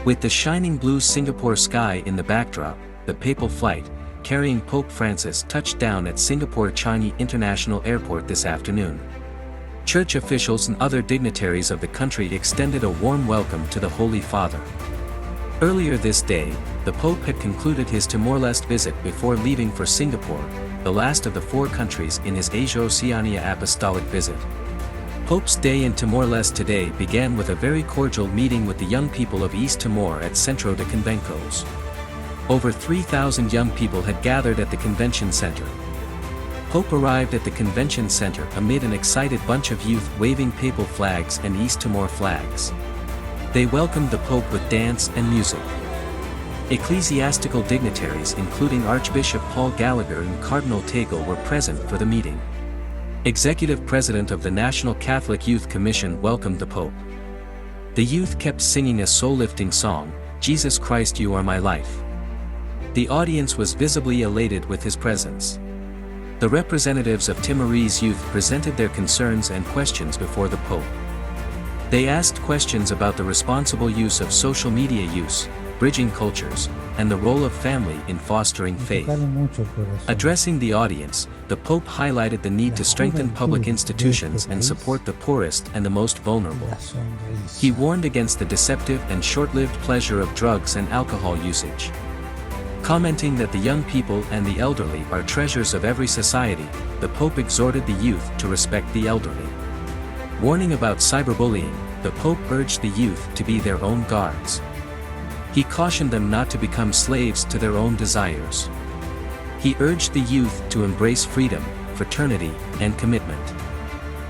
With the shining blue Singapore sky in the backdrop, the papal flight, carrying Pope Francis touched down at Singapore Changi International Airport this afternoon. Church officials and other dignitaries of the country extended a warm welcome to the Holy Father. Earlier this day, the Pope had concluded his Timor-Leste visit before leaving for Singapore, the last of the 4 countries in his Asia-Oceania apostolic visit. Pope's day in Timor-Leste today began with a very cordial meeting with the young people of East Timor at Centro de Convenções. Over 3,000 young people had gathered at the convention center. Pope arrived at the convention center amid an excited bunch of youth waving papal flags and East Timor flags. They welcomed the Pope with dance and music. Ecclesiastical dignitaries including Archbishop Paul Gallagher and Cardinal Tagle were present for the meeting. Executive President of the National Catholic Youth Commission welcomed the Pope. The youth kept singing a soul-lifting song, "Jesus Christ You Are My Life." The audience was visibly elated with his presence. The representatives of Timorese youth presented their concerns and questions before the Pope. They asked questions about the responsible use of social media use, bridging cultures, and the role of family in fostering faith. Addressing the audience, the Pope highlighted the need to strengthen public institutions and support the poorest and the most vulnerable. He warned against the deceptive and short-lived pleasure of drugs and alcohol usage. Commenting that the young people and the elderly are treasures of every society, the Pope exhorted the youth to respect the elderly. Warning about cyberbullying, the Pope urged the youth to be their own guards. He cautioned them not to become slaves to their own desires. He urged the youth to embrace freedom, fraternity, and commitment.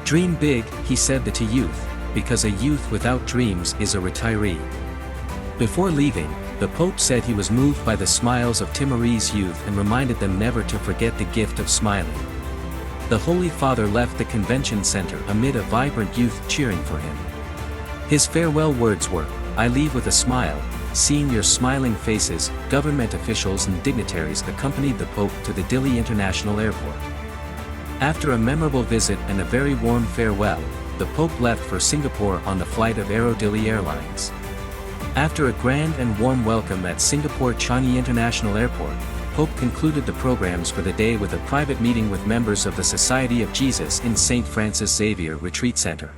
Dream big, he said to youth, because a youth without dreams is a retiree. Before leaving, the Pope said he was moved by the smiles of Timorese youth and reminded them never to forget the gift of smiling. The Holy Father left the convention center amid a vibrant youth cheering for him. His farewell words were, "I leave with a smile, seeing your smiling faces." Government officials and dignitaries accompanied the Pope to the Dili International Airport. After a memorable visit and a very warm farewell, the Pope left for Singapore on the flight of Dili Airlines. After a grand and warm welcome at Singapore Changi International Airport, Pope concluded the programs for the day with a private meeting with members of the Society of Jesus in St. Francis Xavier Retreat Center.